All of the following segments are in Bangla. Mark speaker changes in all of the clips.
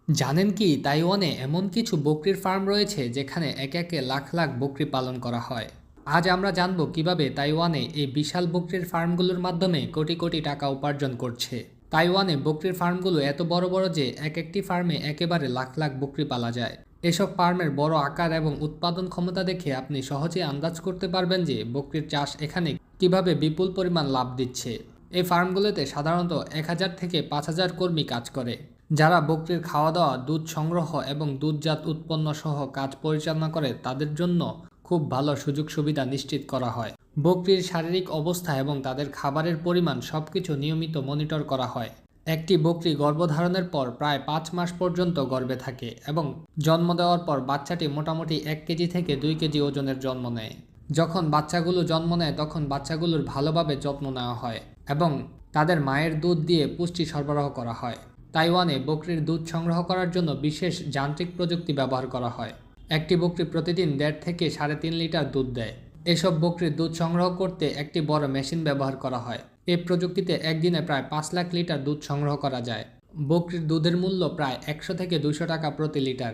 Speaker 1: জানেন কি তাইওয়ানে এমন কিছু বকরির ফার্ম রয়েছে যেখানে একে একে লাখ লাখ বকরি পালন করা হয়। আজ আমরা জানব কিভাবে তাইওয়ানে এই বিশাল বকরির ফার্মগুলোর মাধ্যমে কোটি কোটি টাকা উপার্জন করছে। তাইওয়ানে বকরির ফার্মগুলো এত বড় বড় যে এক একটি ফার্মে একেবারে লাখ লাখ বকরি পালা যায়। এসব ফার্মের বড় আকার এবং উৎপাদন ক্ষমতা দেখে আপনি সহজে আন্দাজ করতে পারবেন যে বকরির চাষ এখানে কিভাবে বিপুল পরিমাণ লাভ দিচ্ছে। এই ফার্মগুলোতে সাধারণত 1000 থেকে 5000 কর্মী কাজ করে, যারা বকরির খাওয়া দাওয়া, দুধ সংগ্রহ এবং দুধজাত উৎপন্ন সহ কাজ পরিচালনা করে। তাদের জন্য খুব ভালো সুযোগ সুবিধা নিশ্চিত করা হয়। বকরির শারীরিক অবস্থা এবং তাদের খাবারের পরিমাণ সবকিছু নিয়মিত মনিটর করা হয়। একটি বকরি গর্ভধারণের পর প্রায় 5 মাস পর্যন্ত গর্ভে থাকে এবং জন্ম দেওয়ার পর বাচ্চাটি মোটামুটি 1 কেজি থেকে 2 কেজি ওজনের জন্ম নেয়। যখন বাচ্চাগুলো জন্ম নেয় তখন বাচ্চাগুলোর ভালোভাবে যত্ন নেওয়া হয় এবং তাদের মায়ের দুধ দিয়ে পুষ্টি সরবরাহ করা হয়। তাইওয়ানে বকরির দুধ সংগ্রহ করার জন্য বিশেষ যান্ত্রিক প্রযুক্তি ব্যবহার করা হয়। একটি বকরি প্রতিদিন 1.5 থেকে 3.5 লিটার দুধ দেয়। এসব বকরির দুধ সংগ্রহ করতে একটি বড় মেশিন ব্যবহার করা হয়। এই প্রযুক্তিতে একদিনে প্রায় 5 লাখ লিটার দুধ সংগ্রহ করা যায়। বকরির দুধের মূল্য প্রায় 100 থেকে 200 টাকা প্রতি লিটার।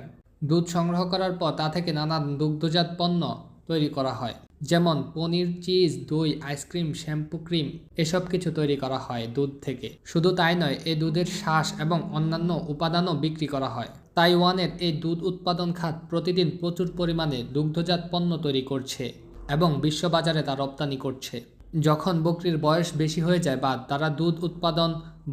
Speaker 1: দুধ সংগ্রহ করার পর তা থেকে নানান দুগ্ধজাত পণ্য তৈরি করা হয়, যেমন পনির, চিজ, দই, আইসক্রিম, শ্যাম্পু, ক্রিম এসব কিছু তৈরি করা হয় দুধ থেকে। শুধু তাই নয়, এই দুধের শাঁস এবং অন্যান্য উপাদানও বিক্রি করা হয়। তাইওয়ানের এই দুধ উৎপাদন খাত প্রতিদিন প্রচুর পরিমাণে দুগ্ধজাত পণ্য তৈরি করছে এবং বিশ্ববাজারে তা রপ্তানি করছে। যখন বকরির বয়স বেশি হয়ে যায় বা তারা দুধ উৎপাদন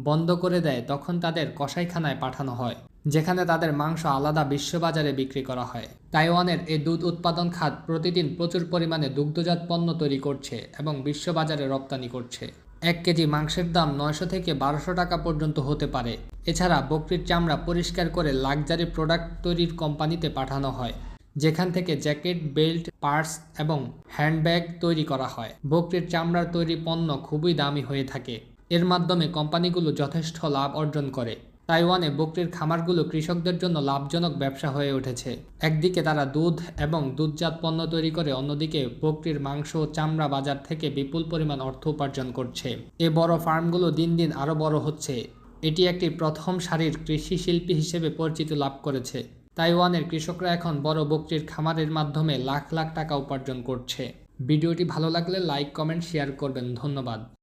Speaker 1: বন্ধ করে দেয়, তখন তাদের কসাইখানায় পাঠানো হয়, যেখানে তাদের মাংস আলাদা বিশ্ববাজারে বিক্রি করা হয়। তাইওয়ানের এই দুধ উৎপাদন খাত প্রতিদিন প্রচুর পরিমাণে দুগ্ধজাত পণ্য তৈরি করছে এবং বিশ্ববাজারে রপ্তানি করছে। 1 কেজি মাংসের দাম 900 থেকে 1200 টাকা পর্যন্ত হতে পারে। এছাড়া বকরির চামড়া পরিষ্কার করে লাক্সারি প্রোডাক্ট তৈরির কোম্পানিতে পাঠানো হয়, যেখান থেকে জ্যাকেট, বেল্ট, পার্স এবং হ্যান্ডব্যাগ তৈরি করা হয়। বকরির চামড়ার তৈরি পণ্য খুবই দামি হয়ে থাকে। এর মাধ্যমে কোম্পানিগুলো যথেষ্ট লাভ অর্জন করে। তাইওয়ানে বকরির খামারগুলো কৃষকদের জন্য লাভজনক ব্যবসা হয়ে উঠেছে। একদিকে তারা দুধ এবং দুধজাত পণ্য তৈরি করে, অন্যদিকে বকরির মাংস ও চামড়া বাজার থেকে বিপুল পরিমাণ অর্থ উপার্জন করছে। এ বড় ফার্মগুলো দিন দিন আরও বড় হচ্ছে। এটি একটি প্রথম সারির কৃষি শিল্পী হিসেবে পরিচিতি লাভ করেছে। তাইওয়ানের কৃষকরা এখন বড় বকরির খামারের মাধ্যমে লাখ লাখ টাকা উপার্জন করছে। ভিডিওটি ভালো লাগলে লাইক, কমেন্ট, শেয়ার করবেন। ধন্যবাদ।